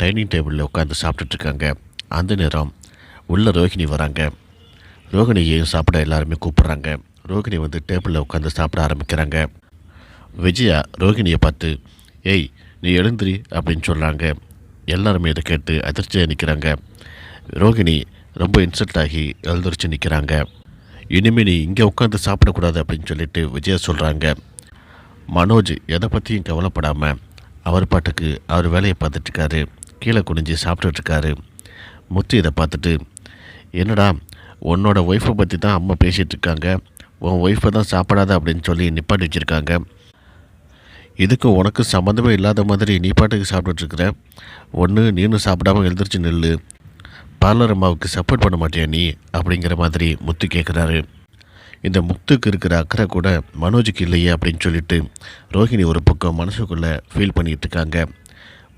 Dining டேபிளில் உட்காந்து சாப்பிட்டுட்ருக்காங்க. அந்த நேரம் உள்ள ரோஹிணி வராங்க. ரோகிணியையும் சாப்பிட எல்லாருமே கூப்பிட்றாங்க. ரோகிணி வந்து டேபிளில் உட்காந்து சாப்பிட ஆரம்பிக்கிறாங்க. விஜயா ரோகிணியை பார்த்து, ஏய் நீ எழுந்திரி அப்படின்னு சொல்கிறாங்க. எல்லாருமே இதை கேட்டு அதிர்ச்சியாக நிற்கிறாங்க. ரோகிணி ரொம்ப இன்சல்ட் ஆகி எழுந்திரிச்சு நிற்கிறாங்க. இனிமேல் நீ இங்கே உட்காந்து சாப்பிடக்கூடாது அப்படின்னு சொல்லிட்டு விஜயா சொல்கிறாங்க. மனோஜ் எதை பற்றியும் கவலைப்படாமல் அவர் பாட்டுக்கு அவர் வேலையை பார்த்துட்ருக்காரு. கீழே குனிஞ்சு சாப்பிட்டுட்ருக்காரு. முத்து இதை பார்த்துட்டு, என்னடா உன்னோட ஒய்ஃபை பற்றி தான் அம்மா பேசிகிட்ருக்காங்க, உன் ஒய்ஃபை தான் சாப்பிடாத அப்படின்னு சொல்லி நிப்பாட்டி வச்சுருக்காங்க. இதுக்கும் உனக்கு சம்மந்தமே இல்லாத மாதிரி நீ பாட்டுக்கு சாப்பிட்டுட்ருக்குற. ஒன்று நீனும் சாப்பிடாமல் எழுந்திரிச்சு நில்லு, பார்லர் அம்மாவுக்கு சப்போர்ட் பண்ண மாட்டியா நீ அப்படிங்கிற மாதிரி முத்து கேட்குறாரு. இந்த முத்துக்கு இருக்கிற அக்கறை கூட மனோஜுக்கு இல்லையே அப்படின்னு சொல்லிட்டு ரோஹிணி ஒரு பக்கம் மனசுக்குள்ளே ஃபீல் பண்ணிகிட்டு இருக்காங்க.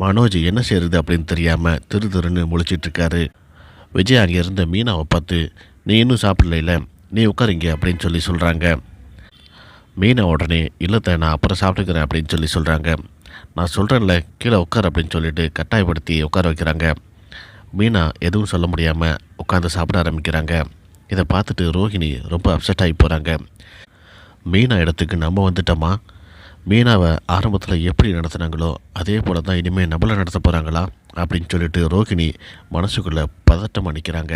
மனோஜ் என்ன செய்கிறது அப்படின்னு தெரியாமல் திருன்னு முழிச்சிட்ருக்காரு. விஜய் அங்கே இருந்த மீனாவை பார்த்து, நீ இன்னும் சாப்பிடல, நீ உட்காருங்க அப்படின்னு சொல்லி சொல்கிறாங்க. மீனா உடனே இல்லத்தை நான் அப்புறம் சாப்பிட்டுக்கிறேன் அப்படின்னு சொல்லி சொல்கிறாங்க. நான் சொல்கிறேன்ல கீழே உட்கார் அப்படின்னு சொல்லிட்டு கட்டாயப்படுத்தி உட்கார வைக்கிறாங்க. மீனா எதுவும் சொல்ல முடியாமல் உட்காந்து சாப்பிட ஆரம்பிக்கிறாங்க. இதை பார்த்துட்டு ரோஹிணி ரொம்ப அப்செட் ஆகி போகிறாங்க. மீனா இடத்துக்கு நம்ம வந்துட்டோமா? மீனாவை ஆரம்பத்தில் எப்படி நடத்துனாங்களோ அதே போல் தான் இனிமேல் நம்மளை நடத்த போகிறாங்களா அப்படின்னு சொல்லிட்டு ரோஹிணி மனசுக்குள்ளே பதட்டம் அடிக்கிறாங்க.